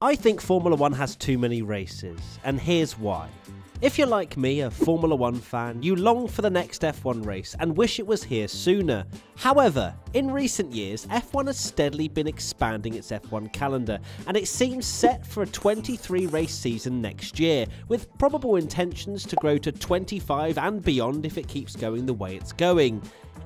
I think Formula 1 has too many races, and here's why. If you're like me, a Formula 1 fan, you long for the next F1 race and wish it was here sooner. However, in recent years, F1 has steadily been expanding its F1 calendar, and it seems set for a 23 race season next year, with probable intentions to grow to 25 and beyond if it keeps going the way it's going.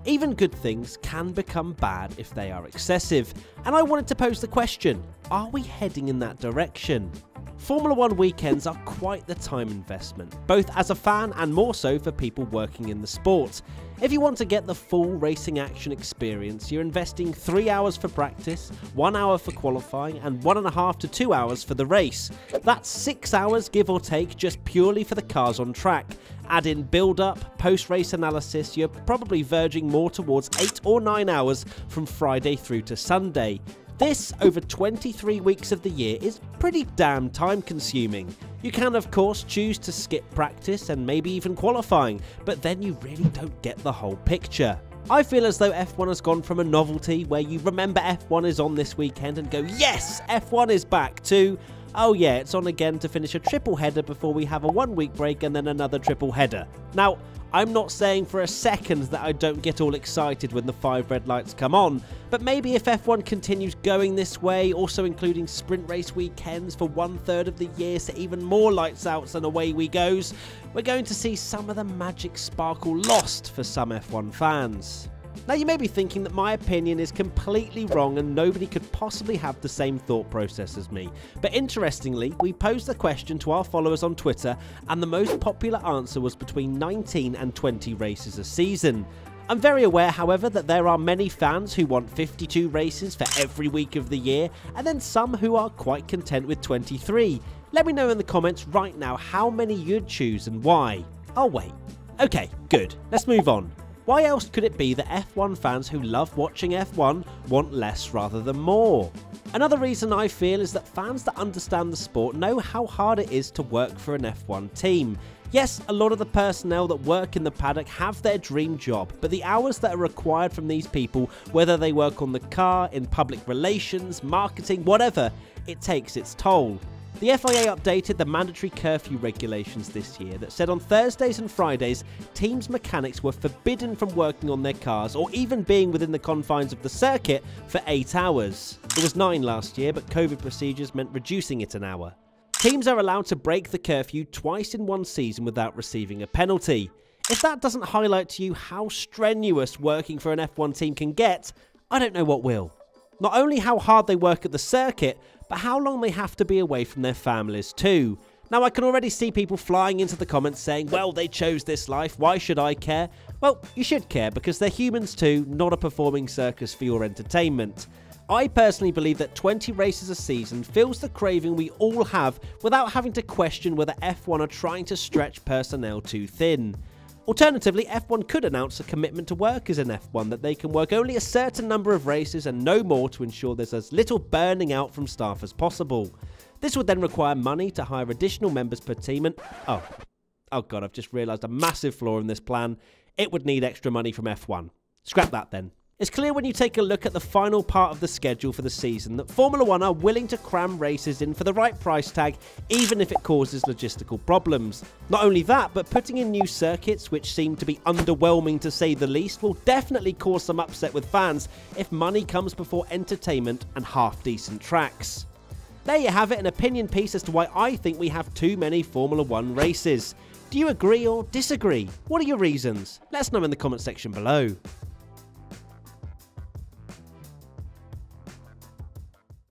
Even good things can become bad if they are excessive, and I wanted to pose the question, are we heading in that direction? Formula 1 weekends are quite the time investment, both as a fan and more so for people working in the sport. If you want to get the full racing action experience, you're investing 3 hours for practice, 1 hour for qualifying, and 1.5 to 2 hours for the race. That's 6 hours give or take just purely for the cars on track. Add in build-up, post-race analysis, you're probably verging more towards 8 or 9 hours from Friday through to Sunday. This, over 23 weeks of the year, is pretty damn time consuming. You can of course choose to skip practice and maybe even qualifying, but then you really don't get the whole picture. I feel as though F1 has gone from a novelty where you remember F1 is on this weekend and go, yes, F1 is back, to, oh yeah, it's on again to finish a triple header before we have a 1 week break and then another triple header. Now, I'm not saying for a second that I don't get all excited when the 5 red lights come on, but maybe if F1 continues going this way, also including sprint race weekends for 1/3 of the year, so even more lights outs and away we goes, we're going to see some of the magic sparkle lost for some F1 fans. Now you may be thinking that my opinion is completely wrong and nobody could possibly have the same thought process as me, but interestingly we posed the question to our followers on Twitter and the most popular answer was between 19 and 20 races a season. I'm very aware however that there are many fans who want 52 races for every week of the year and then some who are quite content with 23. Let me know in the comments right now how many you'd choose and why. I'll wait. Okay, good, let's move on. Why else could it be that F1 fans who love watching F1 want less rather than more? Another reason I feel is that fans that understand the sport know how hard it is to work for an F1 team. Yes, a lot of the personnel that work in the paddock have their dream job, but the hours that are required from these people, whether they work on the car, in public relations, marketing, whatever, it takes its toll. The FIA updated the mandatory curfew regulations this year that said on Thursdays and Fridays, teams' mechanics were forbidden from working on their cars or even being within the confines of the circuit for 8 hours. It was 9 last year, but COVID procedures meant reducing it an hour. Teams are allowed to break the curfew twice in one season without receiving a penalty. If that doesn't highlight to you how strenuous working for an F1 team can get, I don't know what will. Not only how hard they work at the circuit, but how long they have to be away from their families too. Now I can already see people flying into the comments saying, well, they chose this life, why should I care? Well, you should care because they're humans too, not a performing circus for your entertainment. I personally believe that 20 races a season fills the craving we all have without having to question whether F1 are trying to stretch personnel too thin. Alternatively, F1 could announce a commitment to workers in F1 that they can work only a certain number of races and no more to ensure there's as little burning out from staff as possible. This would then require money to hire additional members per team and... Oh god, I've just realised a massive flaw in this plan. It would need extra money from F1. Scrap that then. It's clear when you take a look at the final part of the schedule for the season that Formula 1 are willing to cram races in for the right price tag, even if it causes logistical problems. Not only that, but putting in new circuits, which seem to be underwhelming to say the least, will definitely cause some upset with fans if money comes before entertainment and half-decent tracks. There you have it, an opinion piece as to why I think we have too many Formula 1 races. Do you agree or disagree? What are your reasons? Let us know in the comment section below.